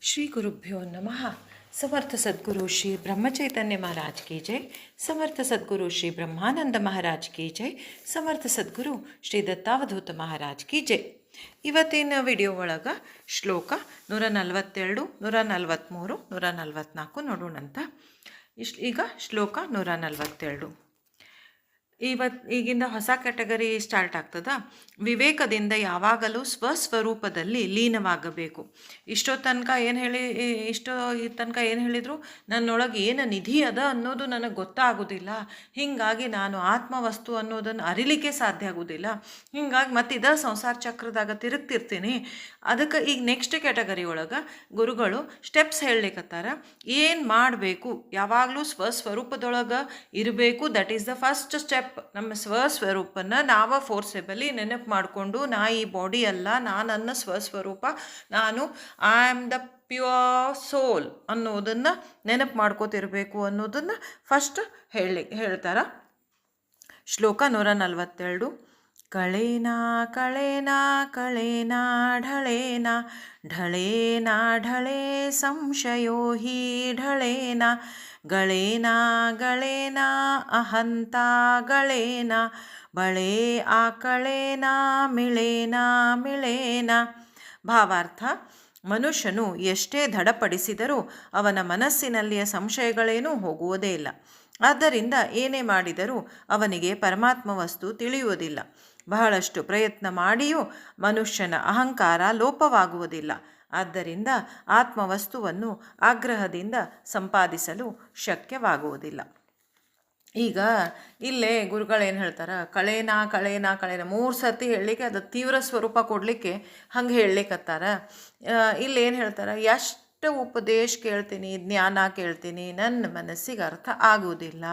श्री गुरुभ्यो नमः। समर्थ सद्गुरु श्री ब्रह्मचैतन्य महाराज की जय। समर्थ सद्गुरु श्री ब्रह्मानंद महाराज की जय। समर्ಥ ಸದ್ಗುರು ಶ್ರೀ ದತ್ತಾವಧೂತ ಮಹಾರಾಜ್ ಕಿ ಜೈ. ಇವತ್ತಿನ ವಿಡಿಯೋ ಒಳಗೆ ಶ್ಲೋಕ 142, 143, 144 ನೋಡೋಣಂತ. ಈಗ ಶ್ಲೋಕ 142. ಈಗಿಂದ ಹೊಸ ಕ್ಯಾಟಗರಿ ಸ್ಟಾರ್ಟ್ ಆಗ್ತದ. ವಿವೇಕದಿಂದ ಯಾವಾಗಲೂ ಸ್ವಸ್ವರೂಪದಲ್ಲಿ ಲೀನವಾಗಬೇಕು. ಇಷ್ಟೋ ತನಕ ಏನು ಹೇಳಿದರು, ನನ್ನೊಳಗೆ ಏನು ನಿಧಿ ಅದ ಅನ್ನೋದು ನನಗೆ ಗೊತ್ತಾಗೋದಿಲ್ಲ. ಹೀಗಾಗಿ ನಾನು ಆತ್ಮವಸ್ತು ಅನ್ನೋದನ್ನು ಅರಿಲಿಕ್ಕೆ ಸಾಧ್ಯ ಆಗೋದಿಲ್ಲ. ಹೀಗಾಗಿ ಮತ್ತು ಸಂಸಾರ ಚಕ್ರದಾಗ ತಿರುಗ್ತಿರ್ತೀನಿ. ಅದಕ್ಕೆ ಈಗ ನೆಕ್ಸ್ಟ್ ಕ್ಯಾಟಗರಿ ಒಳಗೆ ಗುರುಗಳು ಸ್ಟೆಪ್ಸ್ ಹೇಳಲಿಕ್ಕತ್ತಾರ. ಏನು ಮಾಡಬೇಕು, ಯಾವಾಗಲೂ ಸ್ವಸ್ವರೂಪದೊಳಗೆ ಇರಬೇಕು. That is the first step. ನಮ್ಮ ಸ್ವಸ್ವರೂಪನ ನಾವು ಫೋರ್ಸೆಬಲಿ ನೆನಪು ಮಾಡಿಕೊಂಡು, ನಾ ಈ ಬಾಡಿ ಅಲ್ಲ, ನನ್ನ ಸ್ವಸ್ವರೂಪ, ನಾನು I am the pure soul ಅನ್ನೋದನ್ನು ನೆನಪು ಮಾಡ್ಕೋತಿರ್ಬೇಕು ಅನ್ನೋದನ್ನು ಫಸ್ಟ್ ಹೇಳ್ತಾರ. ಶ್ಲೋಕ 142. ಕಳೇನಾ ಕಳೇನಾ ಕಳೇನಾ ಢಳೇನಾ ಢಳೇನಾ ಢಳೇ ಸಂಶಯೋ ಹಿ ಢಳೇನಾ ಗಳೇನಾ ಗಳೇನಾ ಅಹಂತಾ ಗಳೇನಾ ಬಳೆ ಆಕಳೇನಾ ಮಿಳೇನಾ ಮಿಳೇನಾ. ಭಾವಾರ್ಥ: ಮನುಷ್ಯನು ಎಷ್ಟೇ ದೃಢಪಡಿಸಿದರೂ ಅವನ ಮನಸ್ಸಿನಲ್ಲಿಯ ಸಂಶಯಗಳೇನೂ ಹೋಗುವುದೇ ಇಲ್ಲ. ಆದ್ದರಿಂದ ಏನೇ ಮಾಡಿದರೂ ಅವನಿಗೆ ಪರಮಾತ್ಮ ವಸ್ತು ತಿಳಿಯುವುದಿಲ್ಲ. ಬಹಳಷ್ಟು ಪ್ರಯತ್ನ ಮಾಡಿಯೂ ಮನುಷ್ಯನ ಅಹಂಕಾರ ಲೋಪವಾಗುವುದಿಲ್ಲ. ಆದ್ದರಿಂದ ಆತ್ಮವಸ್ತುವನ್ನು ಆಗ್ರಹದಿಂದ ಸಂಪಾದಿಸಲು ಶಕ್ಯವಾಗುವುದಿಲ್ಲ. ಈಗ ಇಲ್ಲೇ ಗುರುಗಳೇನು ಹೇಳ್ತಾರೆ, ಕಳೇನಾ ಕಳೇನಾ ಕಳೇನಾ 3 ಸರ್ತಿ ಹೇಳಲಿಕ್ಕೆ, ಅದು ತೀವ್ರ ಸ್ವರೂಪ ಕೊಡಲಿಕ್ಕೆ ಹಂಗೆ ಹೇಳಲಿಕ್ಕತ್ತಾರ. ಇಲ್ಲೇನು ಹೇಳ್ತಾರೆ, ಎಷ್ಟು ಉಪದೇಶ ಕೇಳ್ತೀನಿ, ಜ್ಞಾನ ಕೇಳ್ತೀನಿ, ನನ್ನ ಮನಸ್ಸಿಗೆ ಅರ್ಥ ಆಗುವುದಿಲ್ಲ.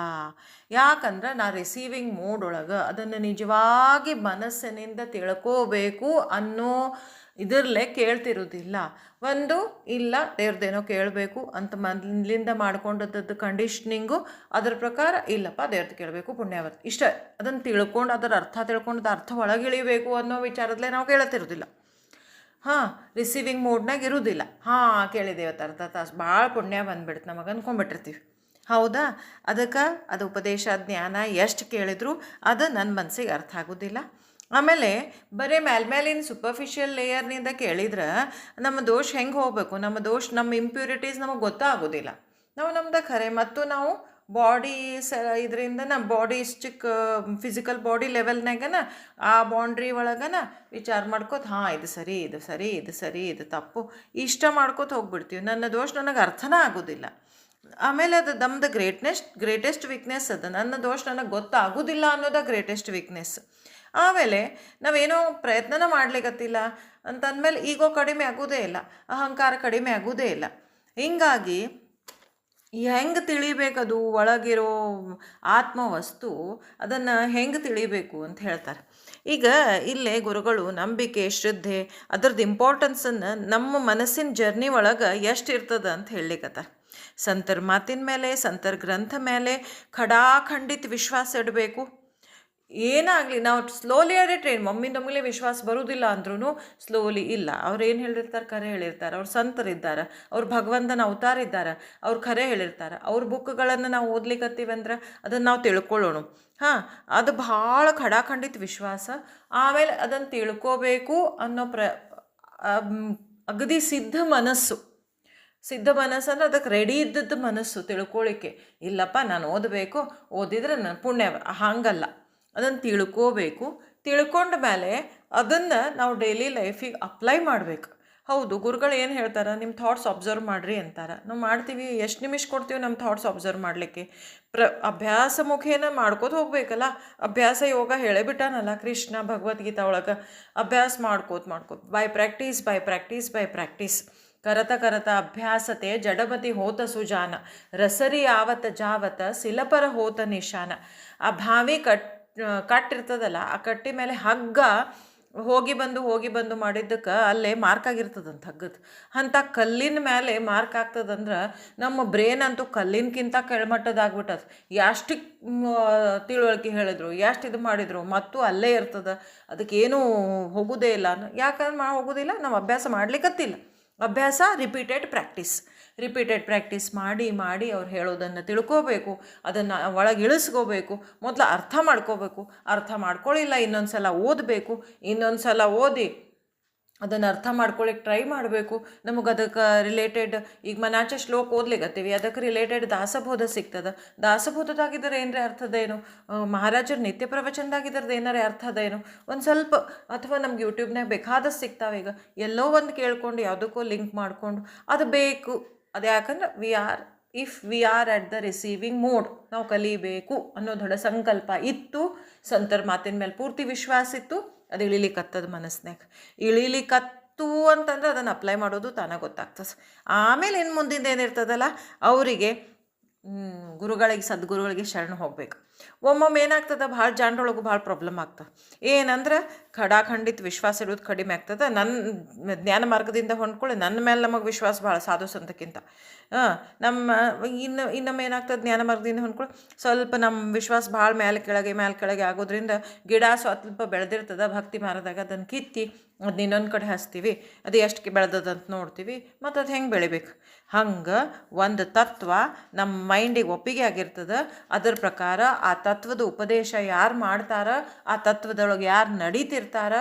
ಯಾಕಂದ್ರೆ ನಾ ರಿಸೀವಿಂಗ್ ಮೋಡ್ ಒಳಗೆ ಅದನ್ನು ನಿಜವಾಗಿ ಮನಸ್ಸಿನಿಂದ ತಿಳ್ಕೋಬೇಕು ಅನ್ನೋ ಇದರಲ್ಲೇ ಕೇಳ್ತಿರೋದಿಲ್ಲ. ಒಂದು ಇಲ್ಲ ದೇವ್ರದ್ದೇನೋ ಕೇಳಬೇಕು ಅಂತ ಮೊದಲಿಂದ ಮಾಡ್ಕೊಂಡದ್ದು ಕಂಡೀಷ್ನಿಂಗು, ಅದರ ಪ್ರಕಾರ ಇಲ್ಲಪ್ಪ ದೇವ್ರದ್ದು ಕೇಳಬೇಕು, ಪುಣ್ಯಾವರ್ತಿ ಇಷ್ಟ, ಅದನ್ನು ತಿಳ್ಕೊಂಡು ಅದರ ಅರ್ಥ ತಿಳ್ಕೊಂಡು ಅರ್ಥ ಒಳಗಿಳಿಬೇಕು ಅನ್ನೋ ವಿಚಾರದಲ್ಲೇ ನಾವು ಕೇಳತ್ತಿರೋದಿಲ್ಲ. ರಿಸೀವಿಂಗ್ ಮೋಡ್ನಾಗ ಇರೋದಿಲ್ಲ. ಕೇಳಿದೇವತ್ತು ಅರ್ಥ ತಾಸು ಭಾಳ ಪುಣ್ಯ ಬಂದುಬಿಡ್ತು ನಮಗೆ ಅಂದ್ಕೊಂಡ್ಬಿಟ್ಟಿರ್ತೀವಿ. ಹೌದಾ? ಅದಕ್ಕೆ ಅದು ಉಪದೇಶ ಜ್ಞಾನ ಎಷ್ಟು ಕೇಳಿದ್ರು ಅದು ನನ್ನ ಮನಸ್ಸಿಗೆ ಅರ್ಥ ಆಗೋದಿಲ್ಲ. ಆಮೇಲೆ ಬರೀ ಮೇಲ್ಮೇಲಿನ ಸೂಪರ್ಫಿಷಿಯಲ್ ಲೇಯರ್ನಿಂದ ಕೇಳಿದ್ರೆ ನಮ್ಮ ದೋಷ ಹೆಂಗೆ ಹೋಗಬೇಕು, ನಮ್ಮ ದೋಷ, ನಮ್ಮ ಇಂಪ್ಯೂರಿಟೀಸ್ ನಮಗೆ ಗೊತ್ತಾಗೋದಿಲ್ಲ. ನಮ್ಮದು ಖರೆ. ಮತ್ತು ನಾವು ಬಾಡಿ ಇದರಿಂದ ನಮ್ಮ ಬಾಡಿ ಇಷ್ಟಕ್ಕೆ ಫಿಸಿಕಲ್ ಬಾಡಿ ಲೆವೆಲ್ನಾಗನ ಆ ಬೌಂಡ್ರಿ ಒಳಗನ ವಿಚಾರ ಮಾಡ್ಕೋತ ಇದು ಸರಿ, ಇದು ಸರಿ, ಇದು ಸರಿ, ಇದು ತಪ್ಪು ಇಷ್ಟ ಮಾಡ್ಕೋತ ಹೋಗ್ಬಿಡ್ತೀವಿ. ನನ್ನ ದೋಷ ನನಗೆ ಅರ್ಥನೇ ಆಗೋದಿಲ್ಲ. ಆಮೇಲೆ ಅದು ನಮ್ದು ಗ್ರೇಟೆಸ್ಟ್ ವೀಕ್ನೆಸ್ ಅದು. ನನ್ನ ದೋಷ ನನಗೆ ಗೊತ್ತಾಗೋದಿಲ್ಲ ಅನ್ನೋದು ಗ್ರೇಟೆಸ್ಟ್ ವೀಕ್ನೆಸ್. ಆಮೇಲೆ ನಾವೇನೋ ಪ್ರಯತ್ನನ ಮಾಡ್ಲಿಕ್ಕತ್ತಿಲ್ಲ ಅಂತಂದಮೇಲೆ ಈಗೋ ಕಡಿಮೆ ಆಗೋದೇ ಇಲ್ಲ, ಅಹಂಕಾರ ಕಡಿಮೆ ಆಗೋದೇ ಇಲ್ಲ. ಹೀಗಾಗಿ ಹೆಂಗೆ ತಿಳಿಬೇಕದು ಒಳಗಿರೋ ಆತ್ಮವಸ್ತು, ಅದನ್ನು ಹೆಂಗೆ ತಿಳಿಬೇಕು ಅಂತ ಹೇಳ್ತಾರೆ. ಈಗ ಇಲ್ಲೇ ಗುರುಗಳು ನಂಬಿಕೆ, ಶ್ರದ್ಧೆ, ಅದರದ್ದು ಇಂಪಾರ್ಟೆನ್ಸನ್ನು ನಮ್ಮ ಮನಸ್ಸಿನ ಜರ್ನಿ ಒಳಗೆ ಎಷ್ಟು ಇರ್ತದೆ ಅಂತ ಹೇಳಲಿಕ್ಕತ್ತಾರೆ. ಸಂತರ ಮಾತಿನ ಮೇಲೆ, ಸಂತರ ಗ್ರಂಥ ಮೇಲೆ ಖಡಾಖಂಡಿತ ವಿಶ್ವಾಸ ಇಡಬೇಕು. ಏನಾಗಲಿ ನಾವು ಸ್ಲೋಲಿ ಟ್ರೈನ್, ಒಮ್ಮಿಂದೊಮ್ಮೆಲೆ ವಿಶ್ವಾಸ ಬರುವುದಿಲ್ಲ ಅಂದ್ರೂ ಸ್ಲೋಲಿ ಇಲ್ಲ. ಅವ್ರು ಏನು ಹೇಳಿರ್ತಾರೆ, ಖರೆ ಹೇಳಿರ್ತಾರೆ. ಅವ್ರು ಸಂತರಿದ್ದಾರೆ, ಅವ್ರು ಭಗವಂತನ ಅವತಾರ ಇದ್ದಾರೆ, ಅವ್ರು ಖರೆ ಹೇಳಿರ್ತಾರೆ. ಅವ್ರ ಬುಕ್ಗಳನ್ನು ನಾವು ಓದ್ಲಿಕ್ಕತ್ತೀವಿ ಅಂದ್ರೆ ಅದನ್ನು ನಾವು ತಿಳ್ಕೊಳ್ಳೋಣ. ಅದು ಭಾಳ ಖಡಾಖಂಡಿತ ವಿಶ್ವಾಸ. ಆಮೇಲೆ ಅದನ್ನು ತಿಳ್ಕೋಬೇಕು ಅನ್ನೋ ಅಗದಿ ಸಿದ್ಧ ಮನಸ್ಸು ಅಂದರೆ ಅದಕ್ಕೆ ರೆಡಿ ಇದ್ದದ್ದು ಮನಸ್ಸು ತಿಳ್ಕೊಳ್ಳಿಕ್ಕೆ. ಇಲ್ಲಪ್ಪ ನಾನು ಓದಬೇಕು, ಓದಿದ್ರೆ ನಾನು ಪುಣ್ಯ, ಹಾಗಲ್ಲ. ಅದನ್ನು ತಿಳ್ಕೋಬೇಕು. ತಿಳ್ಕೊಂಡ ಮೇಲೆ ಅದನ್ನು ನಾವು ಡೈಲಿ ಲೈಫಿಗೆ ಅಪ್ಲೈ ಮಾಡಬೇಕು. ಹೌದು, ಗುರುಗಳು ಏನು ಹೇಳ್ತಾರೆ, ನಿಮ್ಮ ಥಾಟ್ಸ್ ಅಬ್ಸರ್ವ್ ಮಾಡಿರಿ ಅಂತಾರೆ. ನಾವು ಮಾಡ್ತೀವಿ. ಎಷ್ಟು ನಿಮಿಷ ಕೊಡ್ತೀವಿ ನಮ್ಮ ಥಾಟ್ಸ್ ಅಬ್ಸರ್ವ್ ಮಾಡಲಿಕ್ಕೆ? ಅಭ್ಯಾಸ ಮುಖೇನ ಮಾಡ್ಕೋತ ಹೋಗ್ಬೇಕಲ್ಲ. ಅಭ್ಯಾಸ ಯೋಗ ಹೇಳೇಬಿಟ್ಟಾನಲ್ಲ ಕೃಷ್ಣ ಭಗವದ್ಗೀತಾ ಒಳಗೆ. ಅಭ್ಯಾಸ ಮಾಡ್ಕೋತ ಬೈ ಪ್ರಾಕ್ಟೀಸ್ ಕರತ ಕರತ ಅಭ್ಯಾಸತೆ ಜಡಮತಿ ಹೋತ ಸುಜಾನ ರಸರಿ ಆವತ ಜಾವತ ಸಿಲಪರ ಹೋತ ನಿಶಾನ. ಆ ಬಾವಿ ಕಟ್ಟಿರ್ತದಲ್ಲ, ಆ ಕಟ್ಟಿ ಮೇಲೆ ಹಗ್ಗ ಹೋಗಿ ಬಂದು ಮಾಡಿದ್ದಕ್ಕೆ ಅಲ್ಲೇ ಮಾರ್ಕ್ ಆಗಿರ್ತದಂತ ಹಗ್ಗದ. ಅಂಥ ಕಲ್ಲಿನ ಮೇಲೆ ಮಾರ್ಕ್ ಆಗ್ತದಂದ್ರೆ ನಮ್ಮ ಬ್ರೇನ್ ಅಂತೂ ಕಲ್ಲಿನಕ್ಕಿಂತ ಕೆಳಮಟ್ಟದಾಗ್ಬಿಟ್ಟದ. ಎಷ್ಟು ತಿಳುವಳಿಕೆ ಹೇಳಿದ್ರು, ಎಷ್ಟು ಇದು ಮಾಡಿದ್ರು ಮತ್ತು ಅಲ್ಲೇ ಇರ್ತದೆ. ಅದಕ್ಕೇನೂ ಹೋಗೋದೇ ಇಲ್ಲ. ಯಾಕಂದ್ರೆ ಹೋಗೋದಿಲ್ಲ, ನಾವು ಅಭ್ಯಾಸ ಮಾಡ್ಲಿಕ್ಕತ್ತಿಲ್ಲ. ಅಭ್ಯಾಸ ರಿಪೀಟೆಡ್ ಪ್ರಾಕ್ಟೀಸ್ ಮಾಡಿ ಮಾಡಿ ಅವ್ರು ಹೇಳೋದನ್ನು ತಿಳ್ಕೋಬೇಕು, ಅದನ್ನು ಒಳಗೆ ಇಳಿಸ್ಕೋಬೇಕು, ಮೊದಲು ಅರ್ಥ ಮಾಡ್ಕೊಳ್ಳಿಲ್ಲ ಇನ್ನೊಂದು ಸಲ ಓದಬೇಕು, ಇನ್ನೊಂದು ಸಲ ಓದಿ ಅದನ್ನು ಅರ್ಥ ಮಾಡ್ಕೊಳ್ಳಿಕ್ಕೆ ಟ್ರೈ ಮಾಡಬೇಕು. ನಮಗೆ ಅದಕ್ಕೆ ರಿಲೇಟೆಡ್ ಈಗ ಮನಾಚ ಶ್ಲೋಕ ಓದ್ಲಿಕ್ಕತ್ತೀವಿ, ಅದಕ್ಕೆ ರಿಲೇಟೆಡ್ ದಾಸಬೋಧ ಸಿಗ್ತದೆ. ದಾಸಬೋಧದಾಗಿದ್ದಾರೆ ಏನರೇ ಅರ್ಥದೇನು, ಮಹಾರಾಜರ ನಿತ್ಯ ಪ್ರವಚನದಾಗಿದ್ರದ್ದು ಏನಾರೇ ಅರ್ಥದೇನು ಒಂದು ಸ್ವಲ್ಪ, ಅಥವಾ ನಮ್ಗೆ ಯೂಟ್ಯೂಬ್ನಾಗ ಬೇಕಾದಷ್ಟು ಸಿಗ್ತಾವೆ. ಈಗ ಎಲ್ಲೋ ಒಂದು ಕೇಳ್ಕೊಂಡು ಯಾವುದಕ್ಕೂ ಲಿಂಕ್ ಮಾಡಿಕೊಂಡು ಅದು ಬೇಕು. ಅದು ಯಾಕಂದ್ರೆ if we are at the receiving mode, ನಾವು ಕಲಿಬೇಕು ಅನ್ನೋ ದೊಡ್ಡ ಸಂಕಲ್ಪ ಇತ್ತು. ಸಂತರ ಮಾತಿನ ಮೇಲೆ ಪೂರ್ತಿ ವಿಶ್ವಾಸ ಇತ್ತು. ಅದು ಇಳಿಲಿಕ್ಕತ್ತದ ಮನಸ್ಸಿನಾಗ, ಇಳಿಲಿಕ್ಕತ್ತು ಅಂತಂದ್ರೆ ಅದನ್ನು ಅಪ್ಲೈ ಮಾಡೋದು ತಾನಾಗ ಗೊತ್ತಾಗ್ತದೆ. ಆಮೇಲೆ ಇನ್ನು ಮುಂದಿಂದ ಏನಿರ್ತದಲ್ಲ ಅವರಿಗೆ ಸದ್ಗುರುಗಳಿಗೆ ಶರಣ ಹೋಗ್ಬೇಕು. ಒಮ್ಮೊಮ್ಮೆ ಏನಾಗ್ತದೆ, ಭಾಳ ಜಾಣರೊಳಗೂ ಭಾಳ ಪ್ರಾಬ್ಲಮ್ ಆಗ್ತದೆ. ಏನಂದ್ರೆ ಖಂಡಿತ ವಿಶ್ವಾಸ ಇಡೋದು ಕಡಿಮೆ ಆಗ್ತದೆ. ನನ್ನ ಜ್ಞಾನ ಮಾರ್ಗದಿಂದ ಹೊಂದ್ಕೊಳ್ಳಿ, ನನ್ನ ಮೇಲೆ ನಮಗೆ ವಿಶ್ವಾಸ ಭಾಳ ಸಾಧು ಸಂತಕ್ಕಿಂತ ಇನ್ನೊಮ್ಮೆ ಏನಾಗ್ತದೆ, ಜ್ಞಾನ ಮಾರ್ಗದಿಂದ ಹೊಂದ್ಕೊಳ್ಳಿ ಸ್ವಲ್ಪ ನಮ್ಮ ವಿಶ್ವಾಸ ಭಾಳ ಮೇಲೆ ಕೆಳಗೆ ಆಗೋದ್ರಿಂದ ಗಿಡ ಸ್ವಲ್ಪ ಬೆಳೆದಿರ್ತದೆ ಭಕ್ತಿ ಮಾರ್ಗದಾಗ, ಅದನ್ನು ಕಿತ್ತಿ ಅದನ್ನ ಇನ್ನೊಂದು ಕಡೆ ಹಚ್ತೀವಿ, ಅದು ಎಷ್ಟು ಬೆಳೆದದಂತ ನೋಡ್ತೀವಿ, ಮತ್ತು ಅದು ಹೆಂಗೆ ಬೆಳಿಬೇಕು. ಹಂಗೆ ಒಂದು ತತ್ವ ನಮ್ಮ ಮೈಂಡಿಗೆ ಒಪ್ಪಿಗೆ ಆಗಿರ್ತದೆ. ಅದರ ಪ್ರಕಾರ ಆ ತತ್ವದ ಉಪದೇಶ ಯಾರು ಮಾಡ್ತಾರ, ಆ ತತ್ವದೊಳಗೆ ಯಾರು ನಡೀತಿರ್ತಾರ,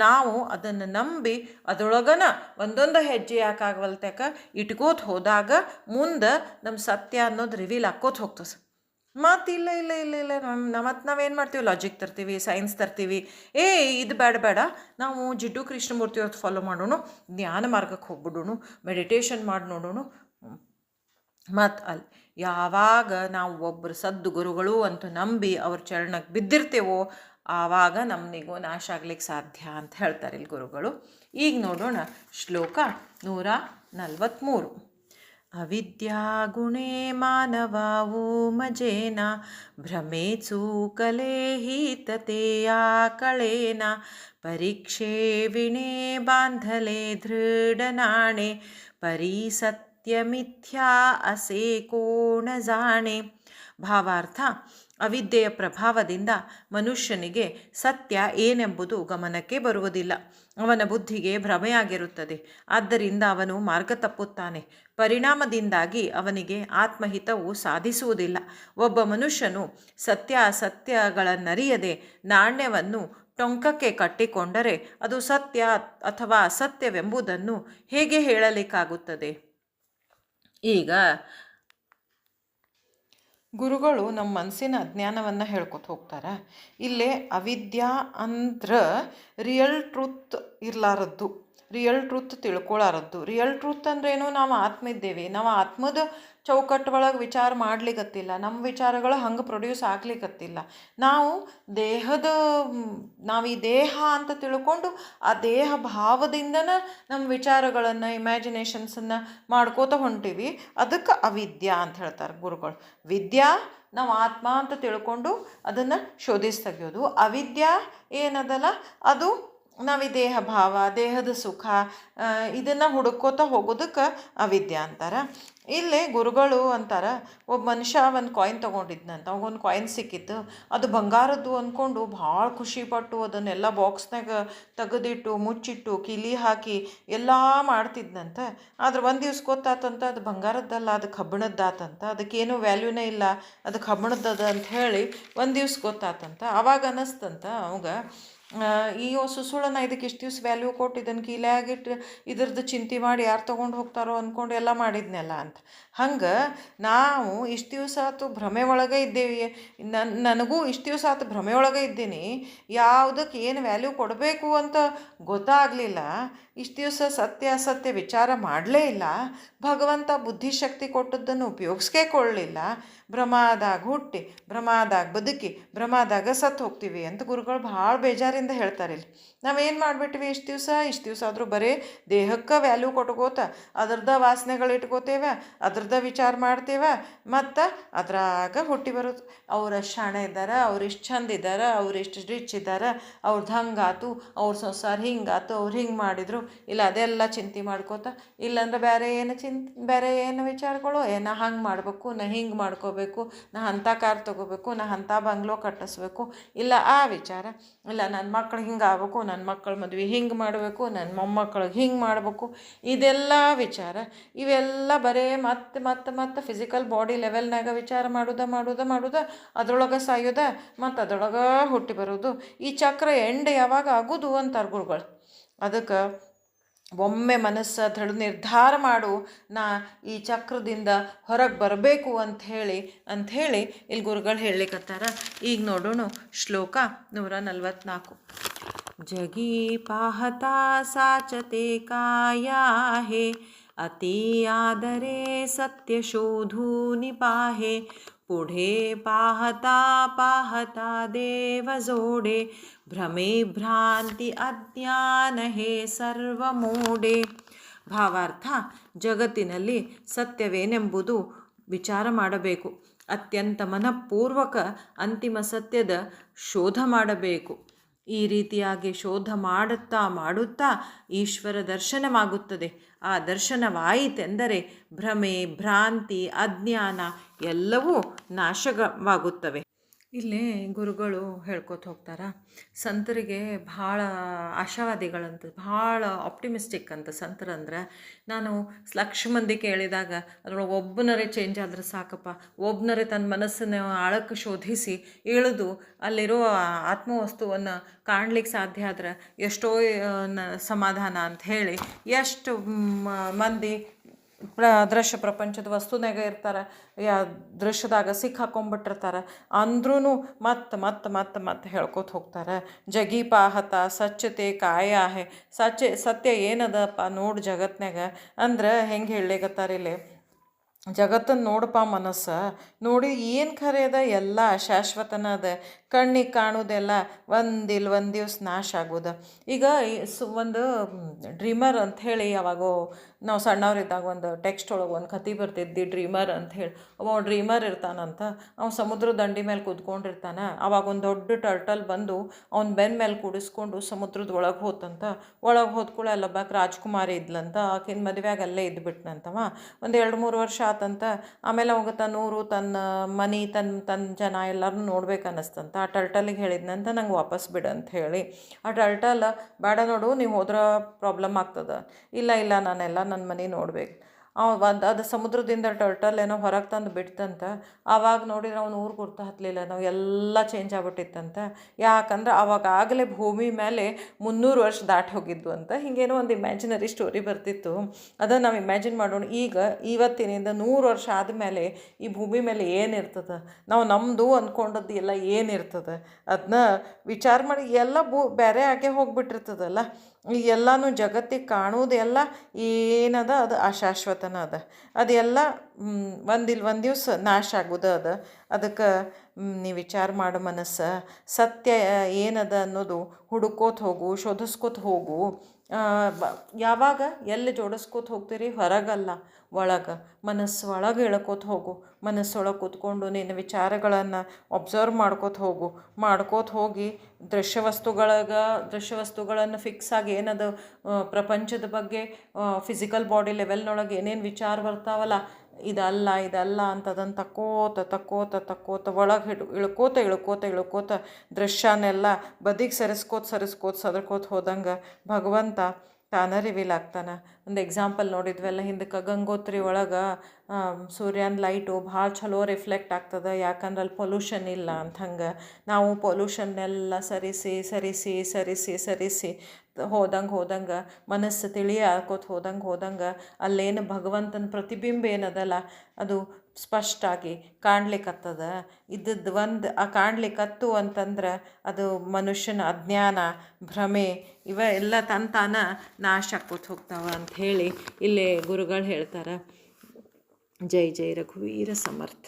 ನಾವು ಅದನ್ನು ನಂಬಿ ಅದರೊಳಗನ ಒಂದೊಂದು ಹೆಜ್ಜೆ ಯಾಕಾಗವಲ್ತಕ ಇಟ್ಕೋತ ಹೋದಾಗ ಮುಂದೆ ನಮ್ಮ ಸತ್ಯ ಅನ್ನೋದು ರಿವೀಲ್ ಆಕ್ಕೋತ ಹೋಗ್ತದೆ. ಮತ್ತು ಇಲ್ಲ ಮತ್ತು ನಾವೇನು ಮಾಡ್ತೀವಿ, ಲಾಜಿಕ್ ತರ್ತೀವಿ, ಸೈನ್ಸ್ ತರ್ತೀವಿ. ಇದು ಬೇಡ, ನಾವು ಜಿಡ್ಡು ಕೃಷ್ಣಮೂರ್ತಿ ಅವ್ರದ್ದು ಫಾಲೋ ಮಾಡೋಣ, ಜ್ಞಾನ ಮಾರ್ಗಕ್ಕೆ ಹೋಗ್ಬಿಡೋಣ, ಮೆಡಿಟೇಷನ್ ಮಾಡಿ ನೋಡೋಣ. ಮತ್ತು ಅಲ್ಲಿ ಯಾವಾಗ ನಾವು ಒಬ್ಬರು ಸದ್ಗುರುಗಳು ಅಂತ ನಂಬಿ ಅವ್ರ ಚರಣಕ್ಕೆ ಬಿದ್ದಿರ್ತೇವೋ ಆವಾಗ ನಮ್ಮನಿಗೂ ನಾಶ ಆಗ್ಲಿಕ್ಕೆ ಸಾಧ್ಯ ಅಂತ ಹೇಳ್ತಾರೆ ಇಲ್ಲಿ ಗುರುಗಳು. ಈಗ ನೋಡೋಣ ಶ್ಲೋಕ 143. ಅವಿದ್ಯಾಗುಣೇ ಮಾನವಾವು ಮಜೇನ ಭ್ರಮೇತ್ಸು ಕಲೇಹಿ ತತೆಯಾ ಕಳೇನ ಪರೀಕ್ಷೆ ವಿಣೇ ಬಾಂಧಲೆ ದೃಢನಾಣೆ ಪರಿಸತ್ಯಮಿಥ್ಯಾ ಅಸೇ ಕೋಣ ಜಾಣೆ. ಭಾವಾರ್ಥ: ಅವಿದ್ಯೆಯ ಪ್ರಭಾವದಿಂದ ಮನುಷ್ಯನಿಗೆ ಸತ್ಯ ಏನೆಂಬುದು ಗಮನಕ್ಕೆ ಬರುವುದಿಲ್ಲ. ಅವನ ಬುದ್ಧಿಗೆ ಭ್ರಮೆಯಾಗಿರುತ್ತದೆ. ಆದ್ದರಿಂದ ಅವನು ಮಾರ್ಗ ತಪ್ಪುತ್ತಾನೆ. ಪರಿಣಾಮದಿಂದಾಗಿ ಅವನಿಗೆ ಆತ್ಮಹಿತವು ಸಾಧಿಸುವುದಿಲ್ಲ. ಒಬ್ಬ ಮನುಷ್ಯನು ಸತ್ಯಾಸತ್ಯಗಳನ್ನರಿಯದೆ ನಾಣ್ಯವನ್ನು ಟೊಂಕಕ್ಕೆ ಕಟ್ಟಿಕೊಂಡರೆ ಅದು ಸತ್ಯ ಅಥವಾ ಅಸತ್ಯವೆಂಬುದನ್ನು ಹೇಗೆ ಹೇಳಲಿಕ್ಕಾಗುತ್ತದೆ? ಈಗ ಗುರುಗಳು ನಮ್ಮ ಮನಸ್ಸಿನ ಅಜ್ಞಾನವನ್ನು ಹೇಳ್ಕೊತ ಹೋಗ್ತಾರೆ. ಇಲ್ಲೇ ಅವಿದ್ಯಾ ಅಂದ್ರೆ ರಿಯಲ್ ಟ್ರೂತ್ ಇರಲಾರದ್ದು, ರಿಯಲ್ ಟ್ರೂತ್ ತಿಳ್ಕೊಳ್ಳಾರದ್ದು. ರಿಯಲ್ ಟ್ರೂತ್ ಅಂದ್ರೇನು? ನಾವು ಆತ್ಮ ಇದ್ದೇವೆ, ನಾವು ಆತ್ಮದ ಚೌಕಟ್ಟು ಒಳಗೆ ವಿಚಾರ ಮಾಡ್ಲಿಕ್ಕತ್ತಿಲ್ಲ, ನಮ್ಮ ವಿಚಾರಗಳು ಹಂಗೆ ಪ್ರೊಡ್ಯೂಸ್ ಆಗ್ಲಿಕ್ಕತ್ತಿಲ್ಲ. ನಾವು ನಾವು ಈ ದೇಹ ಅಂತ ತಿಳ್ಕೊಂಡು ಆ ದೇಹ ಭಾವದಿಂದನ ನಮ್ಮ ವಿಚಾರಗಳನ್ನು ಇಮ್ಯಾಜಿನೇಷನ್ಸನ್ನು ಮಾಡ್ಕೋತ ಹೊಂಟೀವಿ. ಅದಕ್ಕೆ ಅವಿದ್ಯಾ ಅಂತ ಹೇಳ್ತಾರೆ ಗುರುಗಳು. ವಿದ್ಯಾ ನಾವು ಆತ್ಮ ಅಂತ ತಿಳ್ಕೊಂಡು ಅದನ್ನು ಶೋಧಿಸಿ ತೆಗೆಯೋದು. ಅವಿದ್ಯಾ ಏನದಲ್ಲ ಅದು ನಾವು ಈ ದೇಹ ಭಾವ, ದೇಹದ ಸುಖ ಇದನ್ನು ಹುಡುಕೋತ ಹೋಗೋದಕ್ಕೆ ಅವಿದ್ಯಾ ಅಂತಾರೆ. ಇಲ್ಲೇ ಗುರುಗಳು ಅಂತಾರೆ, ಒಬ್ಬ ಮನುಷ್ಯ ಒಂದು ಕಾಯಿನ್ ತೊಗೊಂಡಿದ್ನಂತ, ಅವಾಗೊಂದು ಕಾಯಿನ್ ಸಿಕ್ಕಿತ್ತು. ಅದು ಬಂಗಾರದ್ದು ಅಂದ್ಕೊಂಡು ಭಾಳ ಖುಷಿಪಟ್ಟು ಅದನ್ನೆಲ್ಲ ಬಾಕ್ಸ್ನಾಗ ತೆಗೆದಿಟ್ಟು ಮುಚ್ಚಿಟ್ಟು ಕಿಲಿ ಹಾಕಿ ಎಲ್ಲ ಮಾಡ್ತಿದ್ನಂತ. ಆದ್ರೆ ಒಂದು ದಿವ್ಸ ಗೊತ್ತಾತಂತ ಅದು ಬಂಗಾರದ್ದಲ್ಲ, ಅದು ಕಬ್ಬಿಣದ್ದಾತಂತ. ಅದಕ್ಕೇನು ವ್ಯಾಲ್ಯೂನೇ ಇಲ್ಲ, ಅದು ಕಬ್ಬಿಣದ್ದದ ಅಂತ ಹೇಳಿ ಒಂದು ದಿವ್ಸ ಗೊತ್ತಾತಂತ. ಆವಾಗ ಅನ್ನಿಸ್ತಂತ ಅವಾಗ, ಈ ಸುಸುಳನ ಇದಕ್ಕೆ ಇಷ್ಟು ದಿವ್ಸ ವ್ಯಾಲ್ಯೂ ಕೊಟ್ಟು ಇದನ್ನು ಕೀಲಾಗಿಟ್ಟು ಇದ್ರದ್ದು ಚಿಂತೆ ಮಾಡಿ ಯಾರು ತೊಗೊಂಡು ಹೋಗ್ತಾರೋ ಅಂದ್ಕೊಂಡು ಎಲ್ಲ ಮಾಡಿದ್ನೆಲ್ಲ ಅಂತ. ಹಂಗೆ ನಾವು ಇಷ್ಟು ದಿವಸ ಆಯ್ತು ಭ್ರಮೆ ಒಳಗೆ ಇದ್ದೇವೆ. ನನಗೂ ಇಷ್ಟು ದಿವಸ ಆಯ್ತು ಭ್ರಮೆ ಒಳಗೆ ಇದ್ದೀನಿ, ಯಾವುದಕ್ಕೆ ಏನು ವ್ಯಾಲ್ಯೂ ಕೊಡಬೇಕು ಅಂತ ಗೊತ್ತಾಗಲಿಲ್ಲ. ಇಷ್ಟು ದಿವಸ ಸತ್ಯ ಅಸತ್ಯ ವಿಚಾರ ಮಾಡಲೇ ಇಲ್ಲ. ಭಗವಂತ ಬುದ್ಧಿಶಕ್ತಿ ಕೊಟ್ಟದ್ದನ್ನು ಉಪಯೋಗಿಸ್ಕೊಳ್ಳಿಲ್ಲ. ಭ್ರಮಾದಾಗ ಹುಟ್ಟಿ ಭ್ರಮಾದಾಗ ಬದುಕಿ ಭ್ರಮಾದಾಗ ಸತ್ತು ಹೋಗ್ತೀವಿ ಅಂತ ಗುರುಗಳು ಭಾಳ ಬೇಜಾರಿಂದ ಹೇಳ್ತಾರೆ. ಇಲ್ಲಿ ನಾವೇನು ಮಾಡಿಬಿಟ್ವಿ, ಇಷ್ಟು ದಿವಸ ಆದರೂ ಬರೀ ದೇಹಕ್ಕೆ ವ್ಯಾಲ್ಯೂ ಕೊಟ್ಕೋತ ಅದ್ರದ್ದು ವಾಸನೆಗಳು ಇಟ್ಕೋತೇವೆ, ಅದ್ರದ್ದು ವಿಚಾರ ಮಾಡ್ತೇವೆ, ಮತ್ತು ಅದ್ರಾಗ ಹುಟ್ಟಿ ಬರೋದು. ಅವ್ರು ಅಷ್ಟು ಶಾಣೆ ಇದ್ದಾರೆ, ಅವ್ರು ಇಷ್ಟು ಚಂದ ಇದ್ದಾರೆ, ಅವ್ರು ಇಷ್ಟು ರಿಚ್ ಇದ್ದಾರೆ, ಅವ್ರದ್ದು ಹಂಗಾತು, ಅವ್ರ ಸಂಸಾರ ಹಿಂಗಾತು, ಅವ್ರು ಹಿಂಗೆ ಮಾಡಿದರು, ಇಲ್ಲ ಅದೆಲ್ಲ ಚಿಂತೆ ಮಾಡ್ಕೋತ, ಇಲ್ಲಾಂದ್ರೆ ಬೇರೆ ಏನು ವಿಚಾರಗಳು, ನಾ ಹಂಗೆ ಮಾಡಬೇಕು, ನಾ ಹಿಂಗೆ ಮಾಡ್ಕೋಬೇಕು, ನಾ ಅಂಥ ಕಾರ್ ತೊಗೋಬೇಕು, ನಾ ಅಂಥ ಬಂಗ್ಲೋ ಕಟ್ಟಿಸ್ಬೇಕು, ಇಲ್ಲ ಆ ವಿಚಾರ, ಇಲ್ಲ ನಾನು ನನ್ನ ಮಕ್ಳು ಹಿಂಗೆ ಆಗ್ಬೇಕು, ನನ್ನ ಮಕ್ಕಳ ಮದುವೆ ಹಿಂಗೆ ಮಾಡಬೇಕು, ನನ್ನ ಮೊಮ್ಮಕ್ಕಳಿಗೆ ಹಿಂಗೆ ಮಾಡಬೇಕು, ಇದೆಲ್ಲ ವಿಚಾರ. ಇವೆಲ್ಲ ಬರೇ ಮತ್ತೆ ಫಿಸಿಕಲ್ ಬಾಡಿ ಲೆವೆಲ್ನಾಗ ವಿಚಾರ ಮಾಡೋದ ಅದ್ರೊಳಗೆ ಸಾಯೋದ ಮತ್ತು ಅದ್ರೊಳಗೆ ಹುಟ್ಟಿ ಬರೋದು. ಈ ಚಕ್ರ ಎಂಡ್ ಯಾವಾಗ ಆಗೋದು ಅಂತಾರೆ ಗುರುಗಳು. ಅದಕ್ಕೆ ಒಮ್ಮೆ ಮನಸ್ಸು ದೃಢ ನಿರ್ಧಾರ ಮಾಡು, ನಾ ಈ ಚಕ್ರದಿಂದ ಹೊರಗೆ ಬರಬೇಕು ಅಂಥೇಳಿ ಇಲ್ಲಿ ಗುರುಗಳು ಹೇಳಲಿಕ್ಕತ್ತಾರ. ಈಗ ನೋಡೋಣ ಶ್ಲೋಕ 144. ಜಗಿ ಪಾಹತಾ ಸಾಚತೆ ಕಾಯಾ ಹೇ, ಅತಿ ಆದರೆ ಸತ್ಯ ಶೋಧೂ ನಿಪಾಹೆ. पुढे पाहता पाहता देव जोडे, भ्रमे भ्रांती अज्ञान हे सर्व ಮೂಡೆ. ಭಾವಾರ್ಥ: ಜಗತ್ತಿನಲ್ಲಿ ಸತ್ಯವೇನೆಂಬುದು ವಿಚಾರ ಮಾಡಬೇಕು. ಅತ್ಯಂತ ಮನಪೂರ್ವಕ ಅಂತಿಮ ಸತ್ಯದ ಶೋಧ ಮಾಡಬೇಕು. ಈ ರೀತಿಯಾಗಿ ಶೋಧ ಮಾಡುತ್ತಾ ಈಶ್ವರ ದರ್ಶನವಾಗುತ್ತದೆ. ಆ ದರ್ಶನವಾಯಿತೆಂದರೆ ಭ್ರಮೆ, ಭ್ರಾಂತಿ, ಅಜ್ಞಾನ ಎಲ್ಲವೂ ನಾಶವಾಗುತ್ತವೆ. ಇಲ್ಲೇ ಗುರುಗಳು ಹೇಳ್ಕೊತ ಹೋಗ್ತಾರೆ, ಸಂತರಿಗೆ ಭಾಳ ಆಶಾವಾದಿಗಳಂತ, ಭಾಳ ಆಪ್ಟಿಮಿಸ್ಟಿಕ್ ಅಂತ ಸಂತರಂದ್ರೆ. ನಾನು ಲಕ್ಷ ಮಂದಿ ಕೇಳಿದಾಗ ಅದರೊಳಗೆ ಒಬ್ಬನರೇ ಚೇಂಜ್ ಆದ್ರೆ ಸಾಕಪ್ಪ, ಒಬ್ಬನರೇ ತನ್ನ ಮನಸ್ಸನ್ನು ಆಳಕ್ಕೆ ಶೋಧಿಸಿ ಇಳಿದು ಅಲ್ಲಿರೋ ಆತ್ಮವಸ್ತುವನ್ನು ಕಾಣ್ಲಿಕ್ಕೆ ಸಾಧ್ಯ ಆದ್ರೆ ಎಷ್ಟೋ ಸಮಾಧಾನ ಅಂತ ಹೇಳಿ ಎಷ್ಟು ಮಂದಿ ದೃಶ್ಯ ಪ್ರಪಂಚದ ವಸ್ತುನಾಗ ಇರ್ತಾರೆ, ದೃಶ್ಯದಾಗ ಸಿಕ್ಕಾಕೊಂಡ್ಬಿಟ್ಟಿರ್ತಾರೆ. ಅಂದ್ರೂ ಮತ್ತೆ ಹೇಳ್ಕೊತ ಹೋಗ್ತಾರೆ. ಜಗಿ ಪಾಹತ ಸಚ್ಯತೆ ಕಾಯಾ ಹೇ. ಸತ್ಯ ಏನದಪ್ಪ ನೋಡು ಜಗತ್ನಾಗ ಅಂದ್ರೆ ಹೆಂಗೆ ಹೇಳಲಿಕತ್ತಾರೆ ಇಲ್ಲಿ. ಜಗತ್ತನ್ನು ನೋಡಪ್ಪ, ಮನಸ್ಸು ನೋಡಿ ಏನು ಖರೆ ಅದ, ಎಲ್ಲ ಶಾಶ್ವತನ ಅದ. ಕಣ್ಣಿಗೆ ಕಾಣೋದೆಲ್ಲ ಒಂದು ದಿವಸ ನಾಶ ಆಗೋದು. ಈಗ ಒಂದು ಡ್ರೀಮರ್ ಅಂಥೇಳಿ ಯಾವಾಗೋ ನಾವು ಸಣ್ಣವರಿದ್ದಾಗ ಒಂದು ಟೆಕ್ಸ್ಟ್ ಒಳಗೆ ಒಂದು ಕತೆ ಬರ್ತಿದ್ದಿ, ಡ್ರೀಮರ್ ಅಂಥೇಳಿ. ಅವ ಡ್ರೀಮರ್ ಇರ್ತಾನಂತ, ಅವ್ನು ಸಮುದ್ರ ದಂಡಿ ಮೇಲೆ ಕೂತ್ಕೊಂಡಿರ್ತಾನೆ. ಅವಾಗ ಒಂದು ದೊಡ್ಡ ಟರ್ಟಲ್ ಬಂದು ಅವ್ನ ಬೆನ್ನ ಮೇಲೆ ಕೂಡಿಸ್ಕೊಂಡು ಸಮುದ್ರದ ಒಳಗೆ ಹೋತಂತ. ಒಳಗೆ ಹೋದ್ಕೂಳೆ ಅಲ್ಲೊಬ್ಬಾಕ ರಾಜ್ಕುಮಾರಿ ಇದ್ಲಂತ. ಆಕಿನ ಮದುವೆಯಾಗ ಅಲ್ಲೇ ಇದ್ಬಿಟ್ನಂತವ. ಒಂದು 2-3 ವರ್ಷ ಆತಂತ. ಆಮೇಲೆ ಅವಾಗ ತನ್ನ ಊರು, ತನ್ನ ಮನೆ, ತನ್ನ ಜನ ಎಲ್ಲರೂ ನೋಡ್ಬೇಕು ಅನ್ನಿಸ್ತಂತ. ಆ ಟರ್ಟಲಿಗೆ ಹೇಳಿದ್ನಂತ, ನಂಗೆ ವಾಪಸ್ ಬಿಡು ಅಂತ ಹೇಳಿ. ಆ ಟರ್ಟಲ್, ಬೇಡ ನೋಡು, ನೀವು ಹೋದ್ರೆ ಪ್ರಾಬ್ಲಮ್ ಆಗ್ತದೆ. ಇಲ್ಲ ನಾನೆಲ್ಲ ನನ್ನ ಮನೆ ನೋಡ್ಬೇಕು. ಅದು ಸಮುದ್ರದಿಂದ ಟರ್ಟಲ್ ಏನೋ ಹೊರಗೆ ತಂದು ಬಿಡ್ತಂತ. ಆವಾಗ ನೋಡಿದ್ರೆ ಅವ್ನು ಊರು ಗುರ್ತು ಹತ್ತಲಿಲ್ಲ, ನಾವು ಎಲ್ಲ ಚೇಂಜ್ ಆಗ್ಬಿಟ್ಟಿತ್ತಂತ. ಯಾಕಂದ್ರೆ ಆವಾಗಲೇ ಭೂಮಿ ಮೇಲೆ 300 ವರ್ಷ ದಾಟಿ ಹೋಗಿದ್ದು ಅಂತ. ಹಿಂಗೇನೋ ಒಂದು ಇಮ್ಯಾಜಿನರಿ ಸ್ಟೋರಿ ಬರ್ತಿತ್ತು. ಅದನ್ನು ನಾವು ಇಮ್ಯಾಜಿನ್ ಮಾಡೋಣ. ಇವತ್ತಿನಿಂದ 100 ವರ್ಷ ಆದಮೇಲೆ ಈ ಭೂಮಿ ಮೇಲೆ ಏನಿರ್ತದೆ, ನಾವು ನಮ್ಮದು ಅಂದ್ಕೊಂಡದ್ದು ಎಲ್ಲ ಏನಿರ್ತದೆ ಅದನ್ನ ವಿಚಾರ ಮಾಡಿ. ಎಲ್ಲ ಬೇರೆ ಆಗೇ ಹೋಗ್ಬಿಟ್ಟಿರ್ತದಲ್ಲ. ಎಲ್ಲನೂ ಜಗತ್ತಿಗೆ ಕಾಣುವುದೆಲ್ಲ ಏನದ ಅದು ಅಶಾಶ್ವತನ ಅದ. ಅದೆಲ್ಲ ಒಂದು ದಿವಸ ನಾಶ ಆಗೋದು ಅದ. ಅದಕ್ಕೆ ನೀ ವಿಚಾರ ಮಾಡು ಮನಸ್ಸು. ಸತ್ಯ ಏನದ ಅನ್ನೋದು ಹುಡುಕೋತ ಹೋಗು, ಶೋಧಿಸ್ಕೋತ ಹೋಗು. ಯಾವಾಗ ಎಲ್ಲಿ ಜೋಡಿಸ್ಕೋತ ಹೋಗ್ತೀರಿ, ಹೊರಗಲ್ಲ ಒಳಗೆ, ಮನಸ್ಸು ಒಳಗೆ ಇಳ್ಕೋತ ಹೋಗು. ಮನಸ್ಸೊಳಗೆ ಕೂತ್ಕೊಂಡು ನಿನ್ನ ವಿಚಾರಗಳನ್ನು ಒಬ್ಸರ್ವ್ ಮಾಡ್ಕೋತ ಹೋಗಿ ದೃಶ್ಯವಸ್ತುಗಳನ್ನು ಫಿಕ್ಸ್ ಆಗಿ ಏನದು ಪ್ರಪಂಚದ ಬಗ್ಗೆ ಫಿಸಿಕಲ್ ಬಾಡಿ ಲೆವೆಲ್ನೊಳಗೆ ಏನೇನು ವಿಚಾರ ಬರ್ತಾವಲ್ಲ, ಇದಲ್ಲ ಅಂತ ಅದನ್ನು ತಕ್ಕೋತ ಒಳಗೆ ಇಳ್ಕೋತ ದೃಶ್ಯನೆಲ್ಲ ಬದಿಗೆ ಸರಿಸ್ಕೋತ ಹೋದಂಗೆ ಭಗವಂತ ತಾನ ರಿವೀಲ್ ಆಗ್ತಾನೆ. ಒಂದು ಎಕ್ಸಾಂಪಲ್ ನೋಡಿದ್ವೆಲ್ಲ ಹಿಂದಕ್ಕೆ, ಗಂಗೋತ್ರಿ ಒಳಗೆ ಸೂರ್ಯನ ಲೈಟು ಭಾಳ ಚಲೋ ರಿಫ್ಲೆಕ್ಟ್ ಆಗ್ತದೆ, ಯಾಕಂದ್ರೆ ಅಲ್ಲಿ ಪೊಲ್ಯೂಷನ್ ಇಲ್ಲ ಅಂತ. ಹಂಗೆ ನಾವು ಪೊಲ್ಯೂಷನ್ನೆಲ್ಲ ಸರಿಸಿ ಹೋದಂಗೆ ಮನಸ್ಸು ತಿಳಿಯಾಕೋತ ಹೋದಂಗೆ ಅಲ್ಲೇನು ಭಗವಂತನ ಪ್ರತಿಬಿಂಬ ಏನದಲ್ಲ ಅದು ಸ್ಪಷ್ಟಾಗಿ ಕಾಣ್ಲಿಕ್ಕತ್ತದ. ಇದ್ದದ್ದು ಒಂದು ಕಾಣ್ಲಿಕ್ಕತ್ತು ಅಂತಂದ್ರೆ ಅದು ಮನುಷ್ಯನ ಅಜ್ಞಾನ, ಭ್ರಮೆ ಇವ ಎಲ್ಲ ತಾನ ನಾಶ ಆಕೋತ ಹೋಗ್ತಾವ ಅಂಥೇಳಿ ಇಲ್ಲೇ ಗುರುಗಳು ಹೇಳ್ತಾರೆ. ಜೈ ಜೈ ರಘುವೀರ ಸಮರ್ಥ.